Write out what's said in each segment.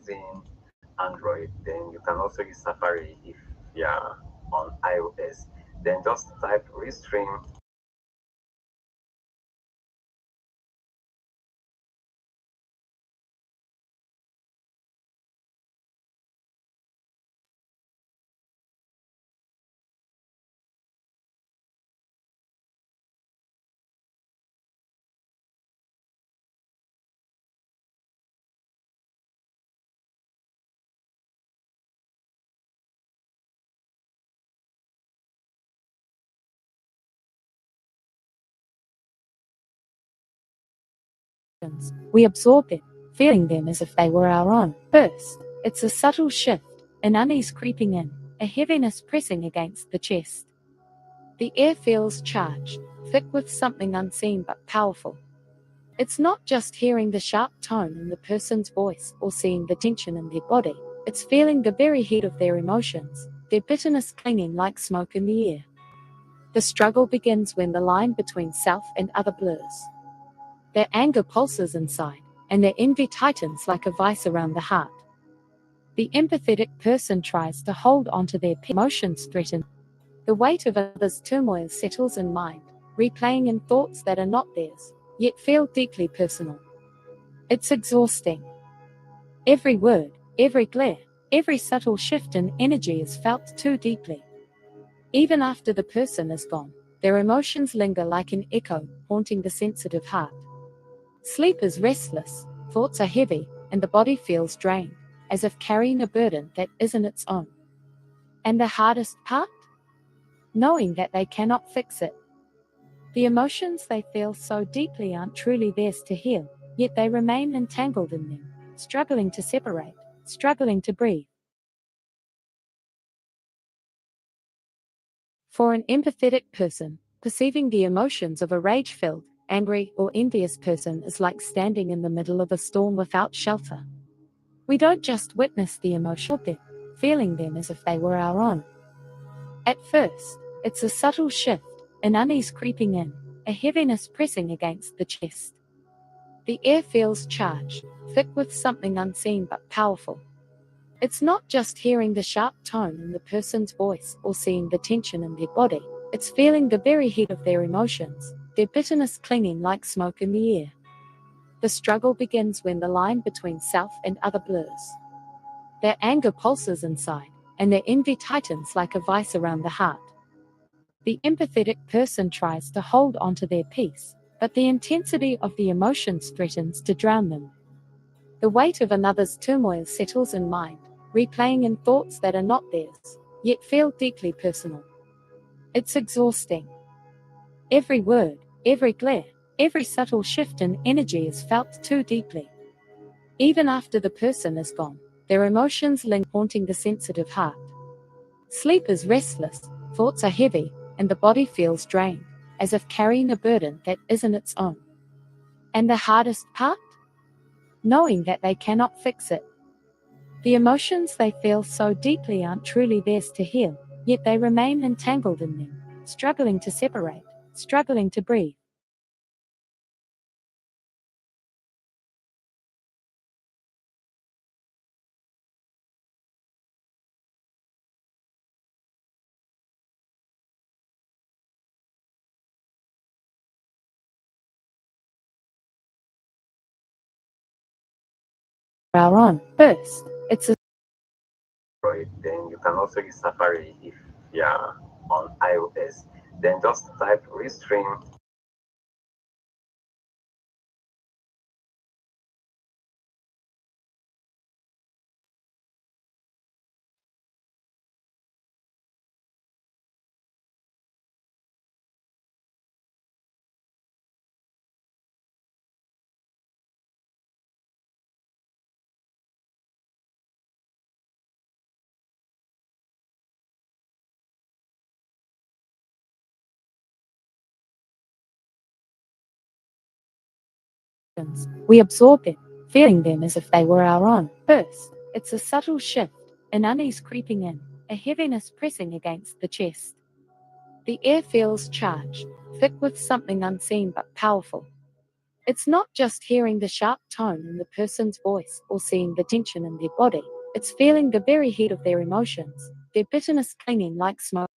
using Android, then you can also use Safari if you are on iOS. Then just type Restream. We absorb them, feeling them as if they were our own. First, it's a subtle shift, an unease creeping in, a heaviness pressing against the chest. The air feels charged, thick with something unseen but powerful. It's not just hearing the sharp tone in the person's voice or seeing the tension in their body, it's feeling the very heat of their emotions, their bitterness clinging like smoke in the air. The struggle begins when the line between self and other blurs. Their anger pulses inside, and their envy tightens like a vice around the heart. The empathetic person tries to hold onto their emotions threatened. The weight of others' turmoil settles in mind, replaying in thoughts that are not theirs, yet feel deeply personal. It's exhausting. Every word, every glare, every subtle shift in energy is felt too deeply. Even after the person is gone, their emotions linger like an echo, haunting the sensitive heart. Sleep is restless, thoughts are heavy, and the body feels drained, as if carrying a burden that isn't its own. And the hardest part? Knowing that they cannot fix it. The emotions they feel so deeply aren't truly theirs to heal, yet they remain entangled in them, struggling to separate, struggling to breathe. For an empathetic person, perceiving the emotions of a rage-filled, angry, or envious person is like standing in the middle of a storm without shelter. We don't just witness the emotional depth, feeling them as if they were our own. At first, it's a subtle shift, an unease creeping in, a heaviness pressing against the chest. The air feels charged, thick with something unseen but powerful. It's not just hearing the sharp tone in the person's voice or seeing the tension in their body, it's feeling the very heat of their emotions, their bitterness clinging like smoke in the air. The struggle begins when the line between self and other blurs. Their anger pulses inside, and their envy tightens like a vice around the heart. The empathetic person tries to hold onto their peace, but the intensity of the emotions threatens to drown them. The weight of another's turmoil settles in mind, replaying in thoughts that are not theirs, yet feel deeply personal. It's exhausting. Every word, every glare, every subtle shift in energy is felt too deeply. Even after the person is gone, their emotions linger, haunting the sensitive heart. Sleep is restless, thoughts are heavy, and the body feels drained, as if carrying a burden that isn't its own. And the hardest part? Knowing that they cannot fix it. The emotions they feel so deeply aren't truly theirs to heal, yet they remain entangled in them, struggling to separate, struggling to breathe. Our own. First, it's a Android, then you can also use Safari if you are on iOS. Then just type Restream. we absorb them, feeling them as if they were our own. First, it's a subtle shift, an unease creeping in, a heaviness pressing against the chest. The air feels charged, thick with something unseen but powerful. It's not just hearing the sharp tone in the person's voice or seeing the tension in their body, it's feeling the very heat of their emotions, their bitterness clinging like smoke.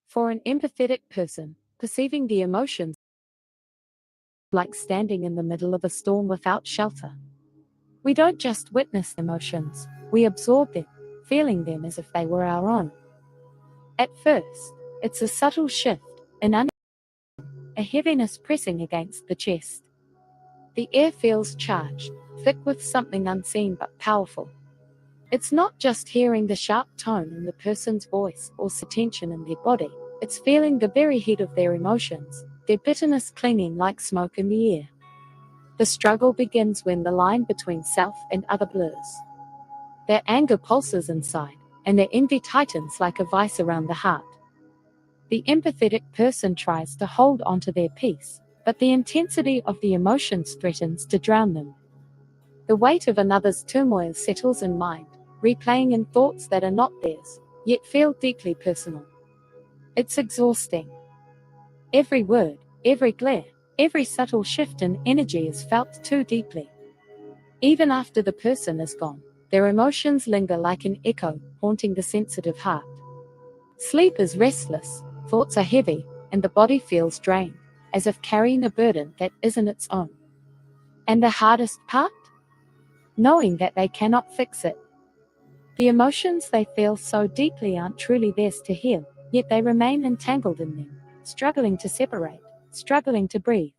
For an empathetic person, perceiving the emotions like standing in the middle of a storm without shelter. We don't just witness emotions, we absorb them, feeling them as if they were our own. At first, it's a subtle shift, a heaviness pressing against the chest. The air feels charged, thick with something unseen but powerful. It's not just hearing the sharp tone in the person's voice or tension in their body, it's feeling the very heat of their emotions, their bitterness clinging like smoke in the air. The struggle begins when the line between self and other blurs. Their anger pulses inside, and their envy tightens like a vice around the heart. The empathetic person tries to hold onto their peace, but the intensity of the emotions threatens to drown them. The weight of another's turmoil settles in mind, replaying in thoughts that are not theirs, yet feel deeply personal. It's exhausting. Every word, every glare, every subtle shift in energy is felt too deeply. Even after the person is gone, their emotions linger like an echo, haunting the sensitive heart. Sleep is restless, thoughts are heavy, and the body feels drained, as if carrying a burden that isn't its own. And the hardest part? Knowing that they cannot fix it. The emotions they feel so deeply aren't truly theirs to heal, yet they remain entangled in them, struggling to separate, struggling to breathe.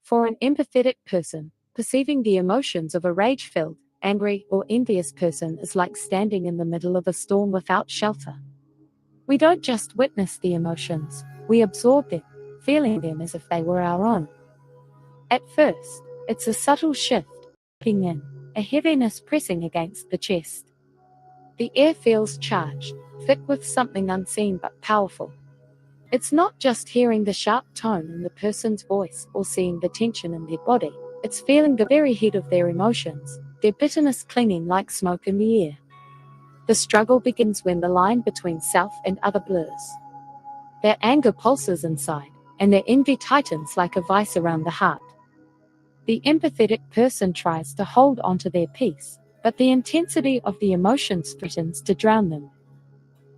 For an empathetic person, perceiving the emotions of a rage-filled, angry, or envious person is like standing in the middle of a storm without shelter. We don't just witness the emotions, we absorb them, feeling them as if they were our own. At first, it's a subtle shift, creeping in, a heaviness pressing against the chest. The air feels charged, thick with something unseen but powerful. It's not just hearing the sharp tone in the person's voice or seeing the tension in their body, it's feeling the very heat of their emotions, their bitterness clinging like smoke in the air. The struggle begins when the line between self and other blurs. Their anger pulses inside, and their envy tightens like a vice around the heart. The empathetic person tries to hold onto their peace, but the intensity of the emotions threatens to drown them.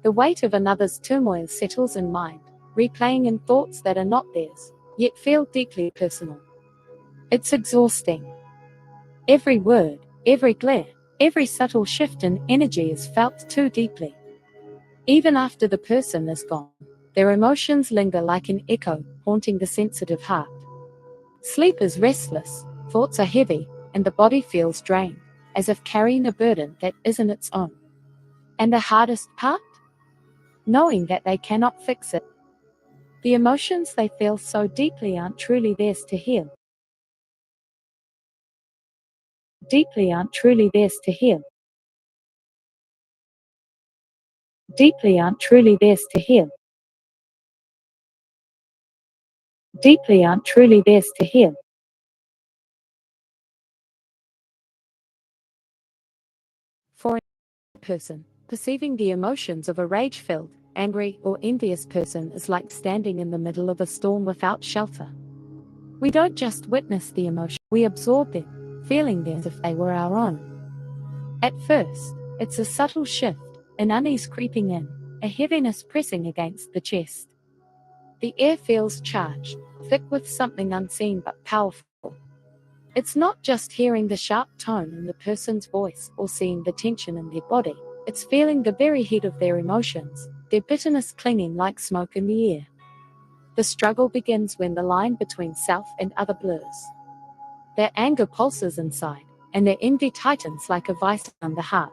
The weight of another's turmoil settles in mind, replaying in thoughts that are not theirs, yet feel deeply personal. It's exhausting. Every word, every glare, every subtle shift in energy is felt too deeply. Even after the person is gone, their emotions linger like an echo, haunting the sensitive heart. Sleep is restless, thoughts are heavy, and the body feels drained, as if carrying a burden that isn't its own. And the hardest part? Knowing that they cannot fix it. The emotions they feel so deeply aren't truly theirs to heal. Deeply aren't truly theirs to heal. Deeply aren't truly theirs to heal. Deeply aren't truly theirs to heal. For a person, perceiving the emotions of a rage-filled, angry, or envious person is like standing in the middle of a storm without shelter. We don't just witness the emotion, we absorb them, feeling them as if they were our own. At first, it's a subtle shift, an unease creeping in, a heaviness pressing against the chest. The air feels charged, thick with something unseen but powerful. It's not just hearing the sharp tone in the person's voice or seeing the tension in their body, it's feeling the very heat of their emotions, their bitterness clinging like smoke in the air. The struggle begins when the line between self and other blurs. Their anger pulses inside, and their envy tightens like a vice around the heart.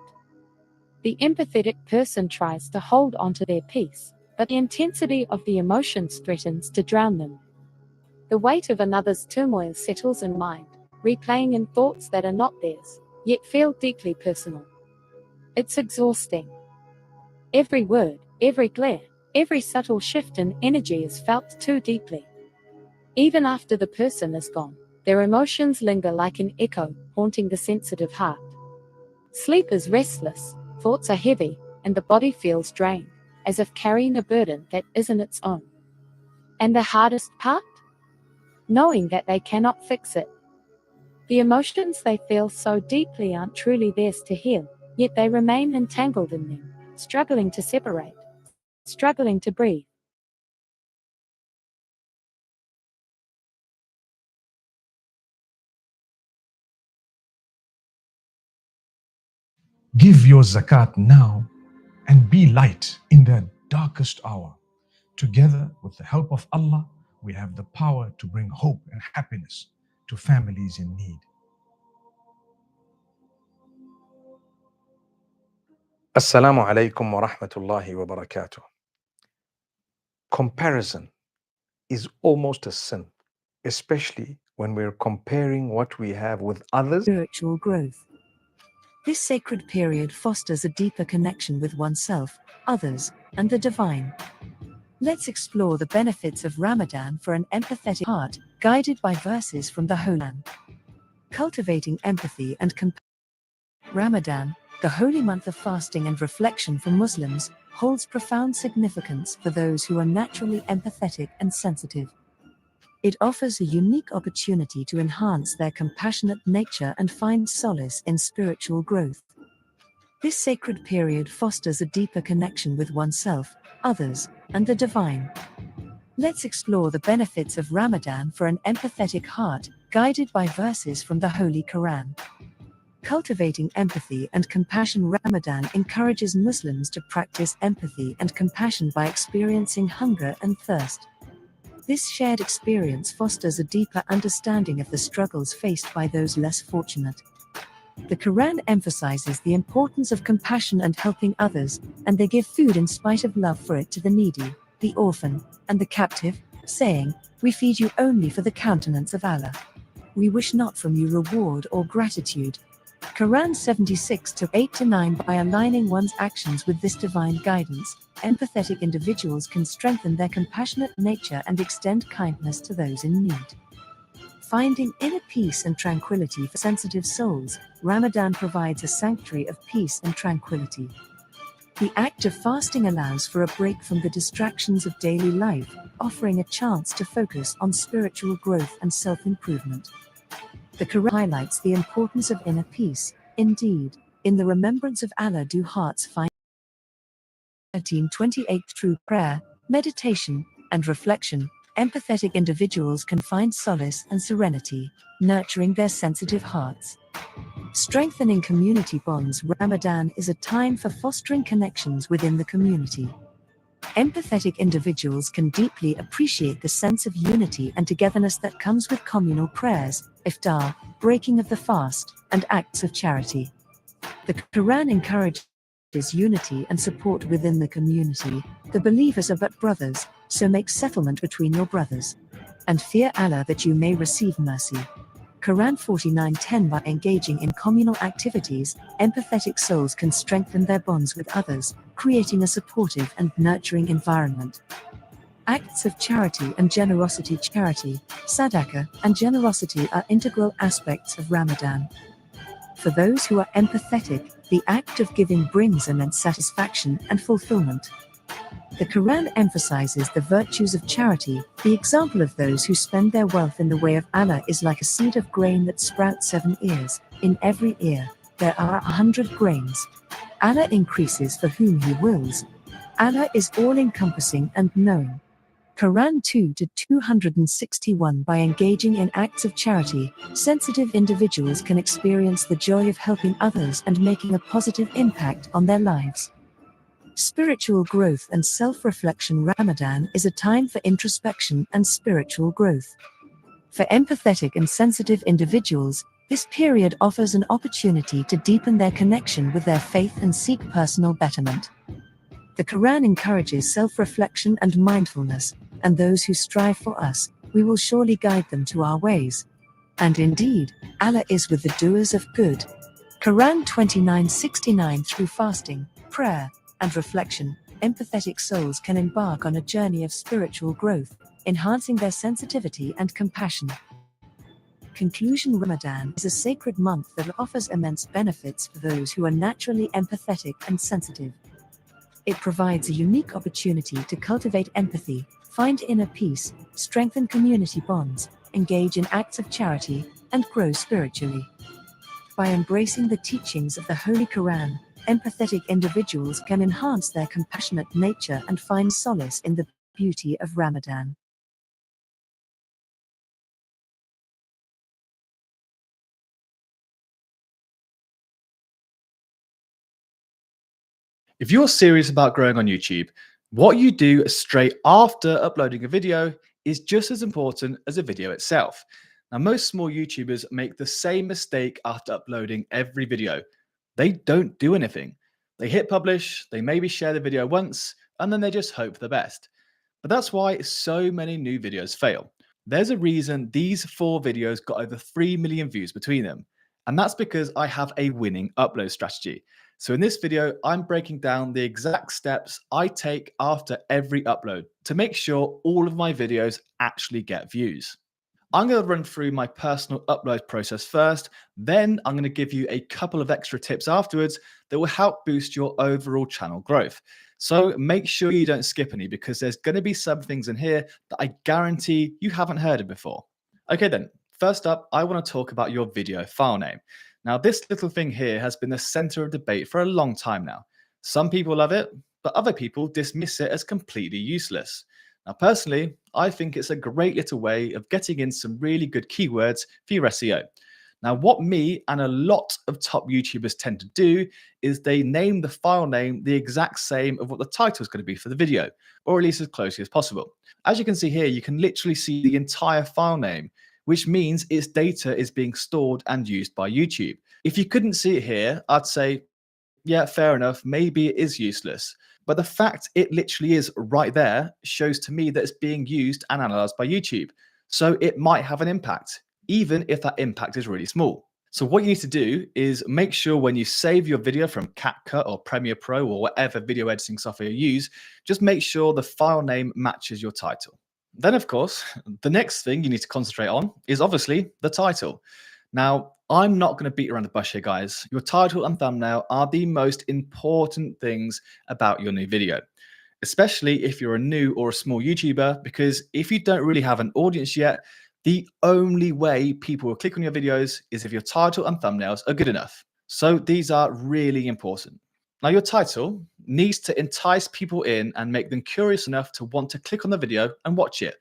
The empathetic person tries to hold onto their peace, but the intensity of the emotions threatens to drown them. The weight of another's turmoil settles in mind, replaying in thoughts that are not theirs, yet feel deeply personal. It's exhausting. Every word, every glare, every subtle shift in energy is felt too deeply. Even after the person is gone, Their emotions linger like an echo, haunting the sensitive heart. Sleep is restless, thoughts are heavy, and the body feels drained, as if carrying a burden that isn't its own. And the hardest part? Knowing that they cannot fix it. The emotions they feel so deeply aren't truly theirs to heal, yet they remain entangled in them, struggling to separate, struggling to breathe. Give your zakat now and be light in their darkest hour. Together, with the help of Allah, we have the power to bring hope and happiness to families in need. Assalamu alaikum wa rahmatullahi wa barakatuh. Comparison is almost a sin, especially when we're comparing what we have with others. Spiritual growth. This sacred period fosters a deeper connection with oneself, others, and the divine. Let's explore the benefits of Ramadan for an empathetic heart, guided by verses from the Holy Quran. Cultivating empathy and compassion. Ramadan, the holy month of fasting and reflection for Muslims, holds profound significance for those who are naturally empathetic and sensitive. It offers a unique opportunity to enhance their compassionate nature and find solace in spiritual growth. This sacred period fosters a deeper connection with oneself, others, and the divine. Let's explore the benefits of Ramadan for an empathetic heart, guided by verses from the Holy Quran. Cultivating empathy and compassion. Ramadan encourages Muslims to practice empathy and compassion by experiencing hunger and thirst. This shared experience fosters a deeper understanding of the struggles faced by those less fortunate. The Quran emphasizes the importance of compassion and helping others, and they give food in spite of love for it to the needy, the orphan, and the captive, saying, "We feed you only for the countenance of Allah. We wish not from you reward or gratitude." Quran 76:8-9. By aligning one's actions with this divine guidance, empathetic individuals can strengthen their compassionate nature and extend kindness to those in need. Finding inner peace and tranquility for sensitive souls, Ramadan provides a sanctuary of peace and tranquility. The act of fasting allows for a break from the distractions of daily life, offering a chance to focus on spiritual growth and self-improvement. The Quran highlights the importance of inner peace. Indeed, in the remembrance of Allah do hearts find 13:28. Through prayer, meditation, and reflection, empathetic individuals can find solace and serenity, nurturing their sensitive hearts. Strengthening community bonds. Ramadan is a time for fostering connections within the community. Empathetic individuals can deeply appreciate the sense of unity and togetherness that comes with communal prayers, iftar, breaking of the fast, and acts of charity. The Quran encourages unity and support within the community. The believers are but brothers, so make settlement between your brothers. And fear Allah that you may receive mercy. Quran 49:10. By engaging in communal activities, empathetic souls can strengthen their bonds with others, creating a supportive and nurturing environment. Acts of charity and generosity. Charity, sadaqah, and generosity are integral aspects of Ramadan. For those who are empathetic, the act of giving brings immense satisfaction and fulfillment. The Quran emphasizes the virtues of charity. The example of those who spend their wealth in the way of Allah is like a seed of grain that sprouts 7 ears. In every ear, there are 100 grains. Allah increases for whom He wills. Allah is all-encompassing and knowing. Quran 2-261. By engaging in acts of charity, sensitive individuals can experience the joy of helping others and making a positive impact on their lives. Spiritual growth and self-reflection. Ramadan is a time for introspection and spiritual growth. For empathetic and sensitive individuals, this period offers an opportunity to deepen their connection with their faith and seek personal betterment. The Quran encourages self-reflection and mindfulness, and those who strive for us, we will surely guide them to our ways. And indeed, Allah is with the doers of good. Quran 29:69. Through fasting, prayer, and reflection, empathetic souls can embark on a journey of spiritual growth, enhancing their sensitivity and compassion. conclusion, Ramadan is a sacred month that offers immense benefits for those who are naturally empathetic and sensitive. It provides a unique opportunity to cultivate empathy, find inner peace, strengthen community bonds, engage in acts of charity, and grow spiritually. By embracing the teachings of the Holy Quran, empathetic individuals can enhance their compassionate nature and find solace in the beauty of Ramadan. If you're serious about growing on YouTube, what you do straight after uploading a video is just as important as a video itself. Now, most small YouTubers make the same mistake after uploading every video. They don't do anything. They hit publish, they maybe share the video once, and then they just hope for the best. But that's why so many new videos fail. There's a reason these 4 videos got over 3 million views between them. And that's because I have a winning upload strategy. So in this video, I'm breaking down the exact steps I take after every upload to make sure all of my videos actually get views. I'm going to run through my personal upload process first, then I'm going to give you a couple of extra tips afterwards that will help boost your overall channel growth. So make sure you don't skip any, because there's going to be some things in here that I guarantee you haven't heard of before. Okay then, first up, I want to talk about your video file name. Now, this little thing here has been the center of debate for a long time now. Some people love it, but other people dismiss it as completely useless. Now, personally, I think it's a great little way of getting in some really good keywords for your SEO. Now, what me and a lot of top YouTubers tend to do is they name the file name the exact same of what the title is going to be for the video, or at least as closely as possible. As you can see here, you can literally see the entire file name, which means its data is being stored and used by YouTube. If you couldn't see it here, I'd say, yeah, fair enough, maybe it is useless. But the fact it literally is right there shows to me that it's being used and analyzed by YouTube. So it might have an impact, even if that impact is really small. So what you need to do is make sure when you save your video from CapCut or Premiere Pro or whatever video editing software you use, just make sure the file name matches your title. Then, of course, the next thing you need to concentrate on is obviously the title. Now, I'm not going to beat around the bush here, guys. Your title and thumbnail are the most important things about your new video, especially if you're a new or a small YouTuber, because if you don't really have an audience yet, the only way people will click on your videos is if your title and thumbnails are good enough. So these are really important. Now, your title needs to entice people in and make them curious enough to want to click on the video and watch it.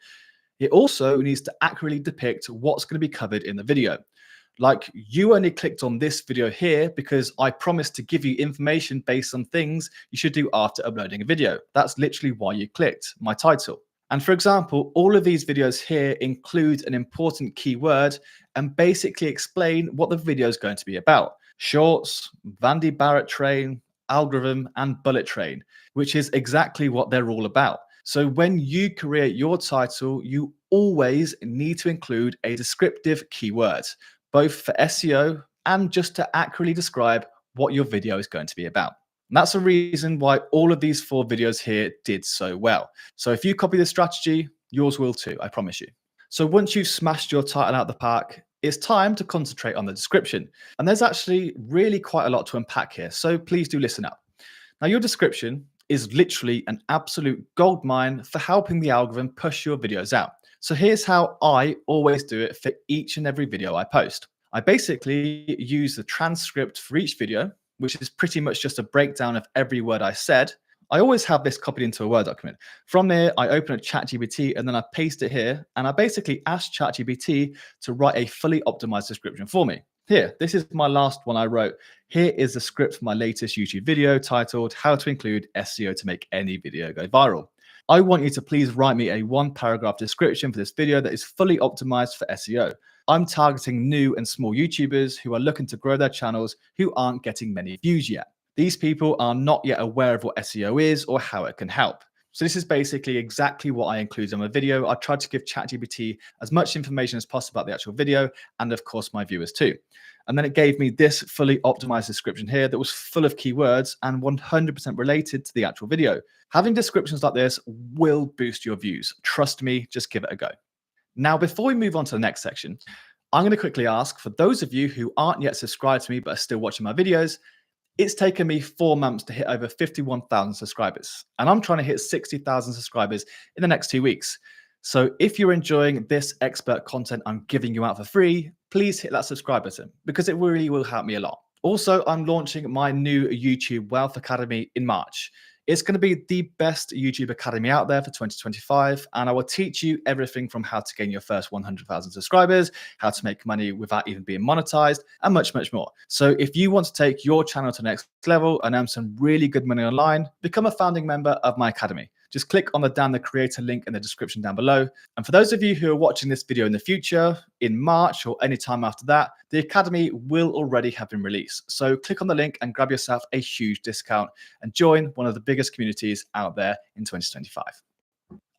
It also needs to accurately depict what's going to be covered in the video. Like, you only clicked on this video here because I promised to give you information based on things you should do after uploading a video. That's literally why you clicked my title. And for example, all of these videos here include an important keyword and basically explain what the video is going to be about. Shorts, Vandy Barrett train, algorithm, and bullet train, which is exactly what they're all about. So when you create your title, you always need to include a descriptive keyword, both for SEO and just to accurately describe what your video is going to be about. And that's the reason why all of these 4 videos here did so well. So if you copy this strategy, yours will too, I promise you. So once you've smashed your title out of the park, it's time to concentrate on the description. And there's actually really quite a lot to unpack here, so please do listen up. Now, your description is literally an absolute goldmine for helping the algorithm push your videos out. So here's how I always do it for each and every video I post. I basically use the transcript for each video, which is pretty much just a breakdown of every word I said. I always have this copied into a Word document. From there, I open a ChatGPT and then I paste it here. And I basically ask ChatGPT to write a fully optimized description for me. Here, this is my last one I wrote. Here is the script for my latest YouTube video titled How to Include SEO to Make Any Video Go Viral. I want you to please write me a 1-paragraph description for this video that is fully optimized for SEO. I'm targeting new and small YouTubers who are looking to grow their channels who aren't getting many views yet. These people are not yet aware of what SEO is or how it can help. So this is basically exactly what I include in my video. I tried to give ChatGPT as much information as possible about the actual video and of course my viewers too. And then it gave me this fully optimized description here that was full of keywords and 100% related to the actual video. Having descriptions like this will boost your views. Trust me, just give it a go. Now, before we move on to the next section, I'm going to quickly ask, for those of you who aren't yet subscribed to me but are still watching my videos, it's taken me 4 months to hit over 51,000 subscribers, and I'm trying to hit 60,000 subscribers in the next 2 weeks. So if you're enjoying this expert content I'm giving you out for free, please hit that subscribe button because it really will help me a lot. Also, I'm launching my new YouTube Wealth Academy in March. It's going to be the best YouTube Academy out there for 2025, and I will teach you everything from how to gain your first 100,000 subscribers, how to make money without even being monetized, and much, much more. So if you want to take your channel to the next level and earn some really good money online, become a founding member of my academy. Just click on the Dan the Creator link in the description down below. And for those of you who are watching this video in the future, in March or any time after that, the Academy will already have been released. So click on the link and grab yourself a huge discount and join one of the biggest communities out there in 2025.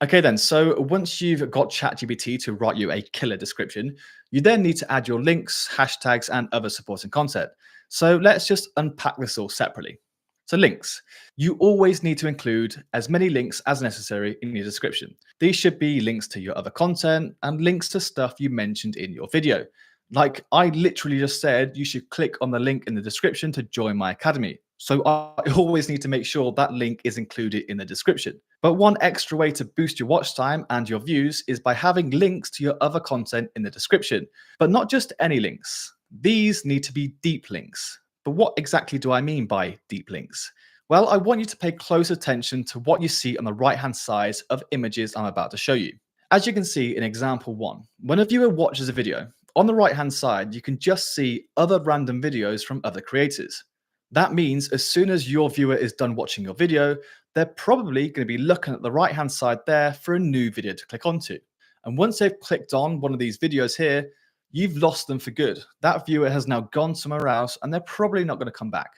Okay then, so once you've got ChatGPT to write you a killer description, you then need to add your links, hashtags, and other supporting content. So let's just unpack this all separately. So links. You always need to include as many links as necessary in your description. These should be links to your other content and links to stuff you mentioned in your video. Like I literally just said, you should click on the link in the description to join my academy. So I always need to make sure that link is included in the description. But one extra way to boost your watch time and your views is by having links to your other content in the description. But not just any links. These need to be deep links. But what exactly do I mean by deep links? Well, I want you to pay close attention to what you see on the right-hand side of images I'm about to show you. As you can see in example 1, when a viewer watches a video, on the right-hand side, you can just see other random videos from other creators. That means as soon as your viewer is done watching your video, they're probably going to be looking at the right-hand side there for a new video to click onto. And once they've clicked on one of these videos here, you've lost them for good. That viewer has now gone somewhere else and they're probably not going to come back.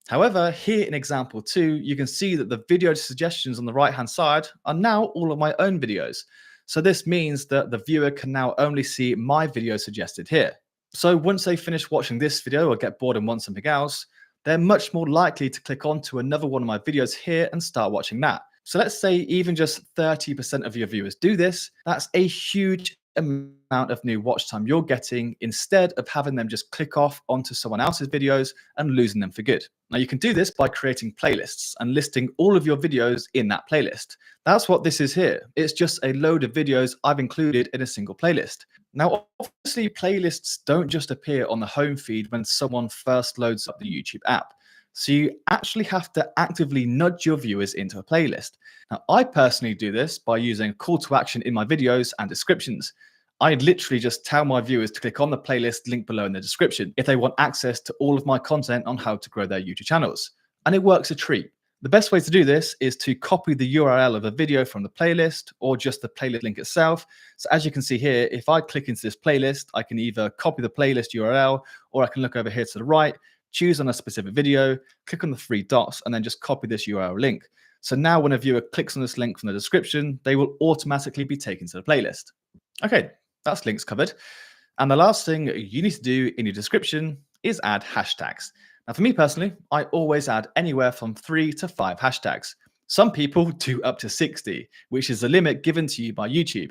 However, here in example 2, you can see that the video suggestions on the right-hand side are now all of my own videos. So this means that the viewer can now only see my video suggested here. So once they finish watching this video or get bored and want something else, they're much more likely to click on to another one of my videos here and start watching that. So let's say even just 30% of your viewers do this, that's a huge amount of new watch time you're getting instead of having them just click off onto someone else's videos and losing them for good. Now you can do this by creating playlists and listing all of your videos in that playlist. That's what this is here. It's just a load of videos I've included in a single playlist. Now, obviously, playlists don't just appear on the home feed when someone first loads up the YouTube app. So you actually have to actively nudge your viewers into a playlist. Now, I personally do this by using a call to action in my videos and descriptions. I literally just tell my viewers to click on the playlist link below in the description if they want access to all of my content on how to grow their YouTube channels. And it works a treat. The best way to do this is to copy the URL of a video from the playlist or just the playlist link itself. So as you can see here, if I click into this playlist, I can either copy the playlist URL or I can look over here to the right, choose on a specific video, click on the 3 dots, and then just copy this URL link. So now when a viewer clicks on this link from the description, they will automatically be taken to the playlist. Okay, that's links covered. And the last thing you need to do in your description is add hashtags. Now, for me personally, I always add anywhere from 3 to 5 hashtags. Some people do up to 60, which is the limit given to you by YouTube.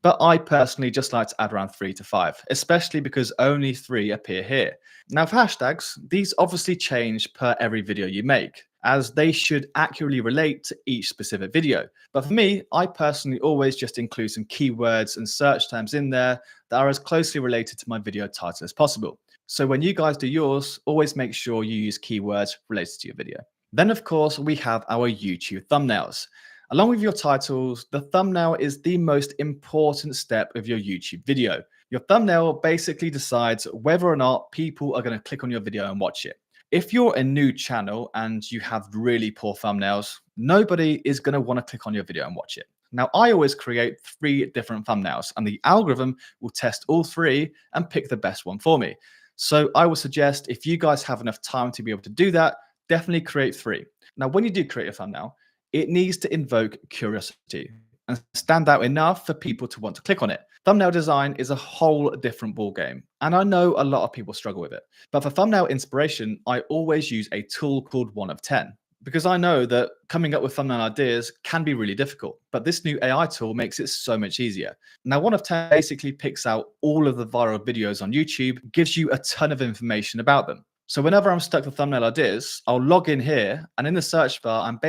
But I personally just like to add around 3 to 5, especially because only 3 appear here. Now for hashtags, these obviously change per every video you make, as they should accurately relate to each specific video. But for me, I personally always just include some keywords and search terms in there that are as closely related to my video title as possible. So when you guys do yours, always make sure you use keywords related to your video. Then of course, we have our YouTube thumbnails. Along with your titles, the thumbnail is the most important step of your YouTube video. Your thumbnail basically decides whether or not people are going to click on your video and watch it. If you're a new channel and you have really poor thumbnails, nobody is going to want to click on your video and watch it. Now, I always create 3 different thumbnails and the algorithm will test all 3 and pick the best one for me. So I would suggest if you guys have enough time to be able to do that, definitely create 3. Now, when you do create a thumbnail, it needs to invoke curiosity and stand out enough for people to want to click on it. Thumbnail design is a whole different ballgame, and I know a lot of people struggle with it. But for thumbnail inspiration, I always use a tool called 1 of 10, because I know that coming up with thumbnail ideas can be really difficult, but this new AI tool makes it so much easier. Now, 1 of 10 basically picks out all of the viral videos on YouTube, gives you a ton of information about them. So whenever I'm stuck with thumbnail ideas, I'll log in here, and in the search bar, I'm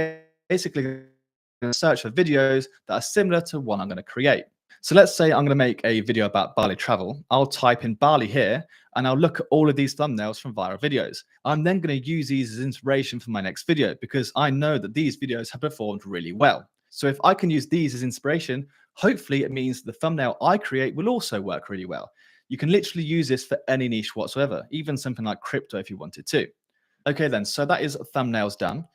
basically going to search for videos that are similar to one I'm going to create. So let's say I'm going to make a video about Bali travel. I'll type in Bali here, and I'll look at all of these thumbnails from viral videos. I'm then going to use these as inspiration for my next video because I know that these videos have performed really well. So if I can use these as inspiration, hopefully it means the thumbnail I create will also work really well. You can literally use this for any niche whatsoever, even something like crypto if you wanted to. Okay then, so that is thumbnails done.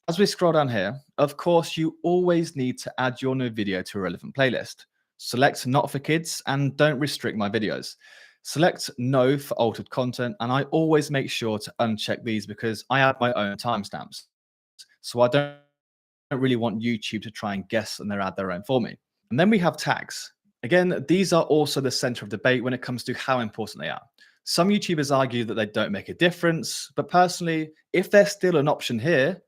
As we scroll down here, of course, you always need to add your new video to a relevant playlist. Select not for kids and don't restrict my videos. Select no for altered content, and I always make sure to uncheck these because I add my own timestamps. So I don't really want YouTube to try and guess and add their own for me. And then we have tags. Again, these are also the center of debate when it comes to how important they are. Some YouTubers argue that they don't make a difference, but personally, if there's still an option here,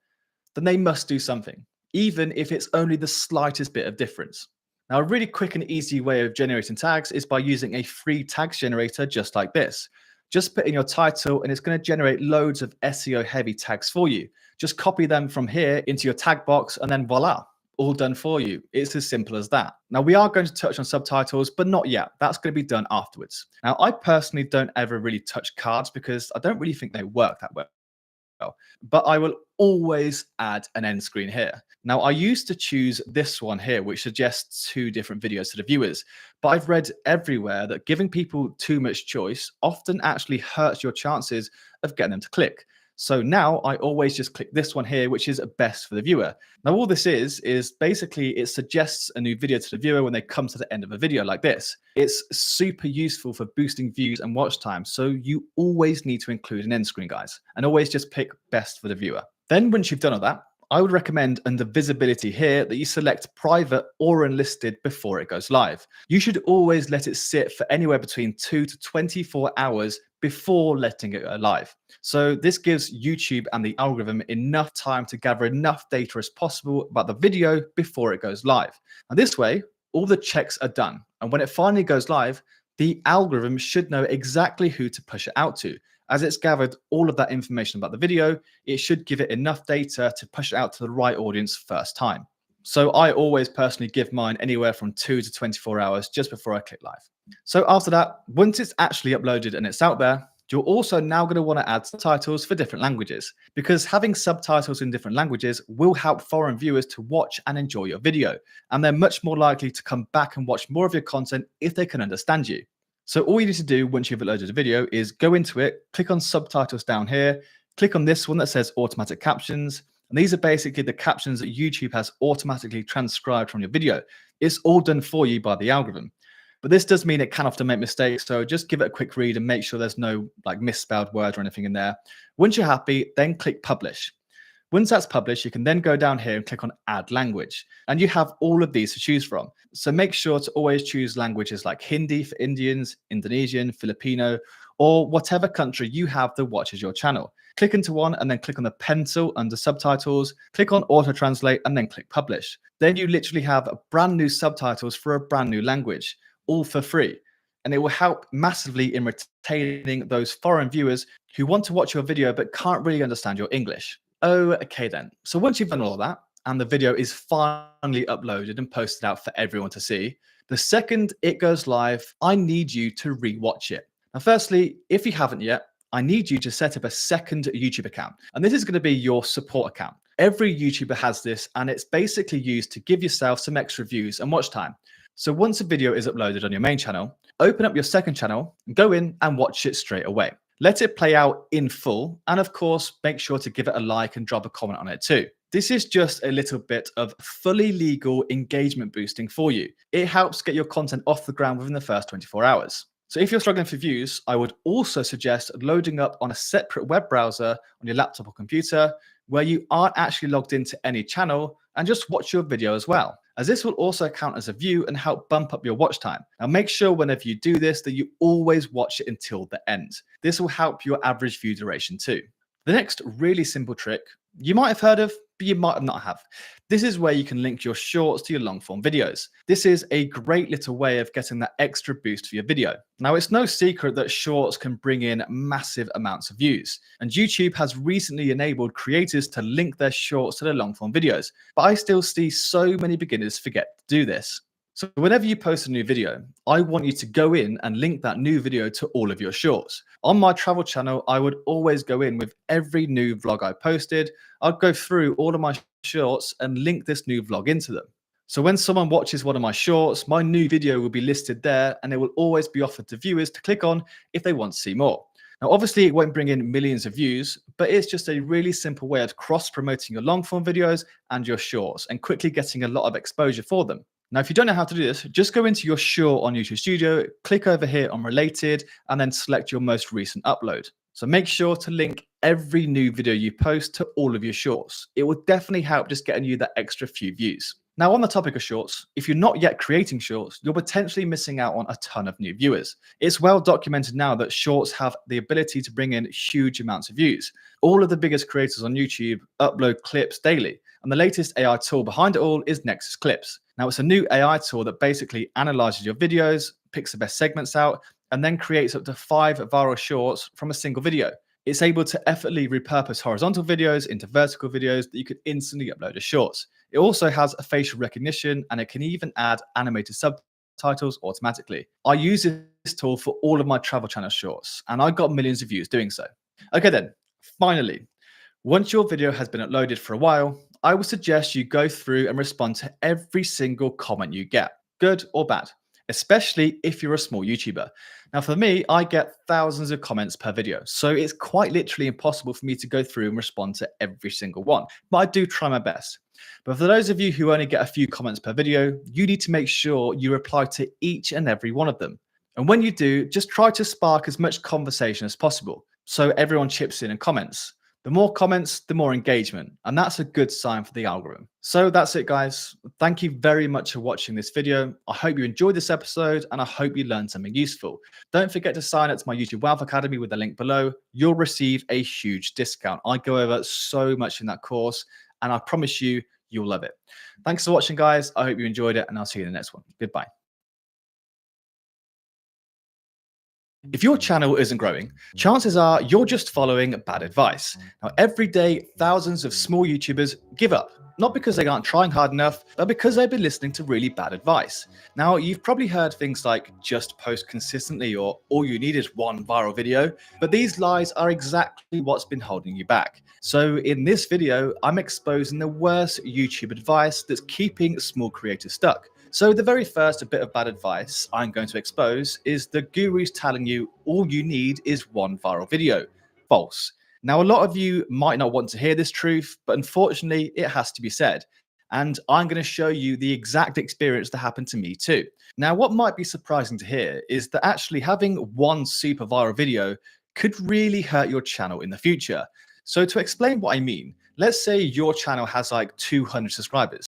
then they must do something, even if it's only the slightest bit of difference. Now, a really quick and easy way of generating tags is by using a free tags generator just like this. Just put in your title and it's going to generate loads of SEO heavy tags for you. Just copy them from here into your tag box and then voila, all done for you. It's as simple as that. Now, we are going to touch on subtitles, but not yet. That's going to be done afterwards. Now, I personally don't ever really touch cards because I don't really think they work that well. But I will always add an end screen here. Now, I used to choose this one here, which suggests 2 different videos to the viewers. But I've read everywhere that giving people too much choice often actually hurts your chances of getting them to click. So now I always just click this one here, which is best for the viewer. Now, all this is basically it suggests a new video to the viewer when they come to the end of a video like this. It's super useful for boosting views and watch time. So you always need to include an end screen, guys, and always just pick best for the viewer. Then once you've done all that, I would recommend under visibility here that you select private or unlisted before it goes live. You should always let it sit for anywhere between 2 to 24 hours before letting it go live. So this gives YouTube and the algorithm enough time to gather enough data as possible about the video before it goes live. And this way, all the checks are done. And when it finally goes live, the algorithm should know exactly who to push it out to. As it's gathered all of that information about the video, it should give it enough data to push it out to the right audience first time. So I always personally give mine anywhere from 2 to 24 hours just before I click live. So after that, once it's actually uploaded and it's out there, you're also now going to want to add subtitles for different languages, because having subtitles in different languages will help foreign viewers to watch and enjoy your video. And they're much more likely to come back and watch more of your content if they can understand you. So all you need to do once you've uploaded a video is go into it, click on subtitles down here, click on this one that says automatic captions. And these are basically the captions that YouTube has automatically transcribed from your video. It's all done for you by the algorithm. But this does mean it can often make mistakes. So just give it a quick read and make sure there's no like misspelled words or anything in there. Once you're happy, then click publish. Once that's published, you can then go down here and click on add language. And you have all of these to choose from. So make sure to always choose languages like Hindi for Indians, Indonesian, Filipino, or whatever country you have that watches your channel. Click into one and then click on the pencil under subtitles, click on auto translate and then click publish. Then you literally have brand new subtitles for a brand new language, all for free. And it will help massively in retaining those foreign viewers who want to watch your video but can't really understand your English. Okay then, so once you've done all of that and the video is finally uploaded and posted out for everyone to see, the second it goes live, I need you to rewatch it. Now, firstly, if you haven't yet, I need you to set up a second YouTube account. And this is going to be your support account. Every YouTuber has this, and it's basically used to give yourself some extra views and watch time. So once a video is uploaded on your main channel, open up your second channel, go in and watch it straight away. Let it play out in full, and of course, make sure to give it a like and drop a comment on it too. This is just a little bit of fully legal engagement boosting for you. It helps get your content off the ground within the first 24 hours. So if you're struggling for views, I would also suggest loading up on a separate web browser on your laptop or computer where you aren't actually logged into any channel and just watch your video as well, as this will also count as a view and help bump up your watch time. Now make sure whenever you do this that you always watch it until the end. This will help your average view duration too. The next really simple trick you might have heard of, but you might not have. This is where you can link your shorts to your long form videos. This is a great little way of getting that extra boost for your video. Now, it's no secret that shorts can bring in massive amounts of views, and YouTube has recently enabled creators to link their shorts to their long form videos, but I still see so many beginners forget to do this. So whenever you post a new video, I want you to go in and link that new video to all of your shorts. On my travel channel, I would always go in with every new vlog I posted. I'd go through all of my shorts and link this new vlog into them. So when someone watches one of my shorts, my new video will be listed there, and it will always be offered to viewers to click on if they want to see more. Now, obviously, it won't bring in millions of views, but it's just a really simple way of cross-promoting your long-form videos and your shorts and quickly getting a lot of exposure for them. Now, if you don't know how to do this, just go into your short on YouTube Studio, click over here on Related, and then select your most recent upload. So make sure to link every new video you post to all of your shorts. It will definitely help just getting you that extra few views. Now, on the topic of shorts, if you're not yet creating shorts, you're potentially missing out on a ton of new viewers. It's well documented now that shorts have the ability to bring in huge amounts of views. All of the biggest creators on YouTube upload clips daily, and the latest AI tool behind it all is Nexus Clips. Now, it's a new AI tool that basically analyzes your videos, picks the best segments out, and then creates up to 5 viral shorts from a single video. It's able to effortlessly repurpose horizontal videos into vertical videos that you could instantly upload as shorts. It also has a facial recognition, and it can even add animated subtitles automatically. I use this tool for all of my travel channel shorts, and I got millions of views doing so. Okay then, finally, once your video has been uploaded for a while, I would suggest you go through and respond to every single comment you get, good or bad, especially if you're a small YouTuber. Now, for me, I get thousands of comments per video, so it's quite literally impossible for me to go through and respond to every single one, but I do try my best. But for those of you who only get a few comments per video, you need to make sure you reply to each and every one of them. And when you do, just try to spark as much conversation as possible, so everyone chips in and comments. The more comments, the more engagement, and that's a good sign for the algorithm. So that's it, guys. Thank you very much for watching this video. I hope you enjoyed this episode, and I hope you learned something useful. Don't forget to sign up to my YouTube Wealth Academy with the link below. You'll receive a huge discount. I go over so much in that course, and I promise you, you'll love it. Thanks for watching, guys. I hope you enjoyed it, and I'll see you in the next one. Goodbye. If your channel isn't growing, chances are you're just following bad advice. Now, every day, thousands of small YouTubers give up, not because they aren't trying hard enough, but because they've been listening to really bad advice. Now, you've probably heard things like just post consistently or all you need is one viral video, but these lies are exactly what's been holding you back. So in this video, I'm exposing the worst YouTube advice that's keeping small creators stuck. So the very first bit of bad advice I'm going to expose is the gurus telling you all you need is one viral video. False. Now, a lot of you might not want to hear this truth, but unfortunately, it has to be said. And I'm going to show you the exact experience that happened to me too. Now, what might be surprising to hear is that actually having one super viral video could really hurt your channel in the future. So to explain what I mean, let's say your channel has like 200 subscribers.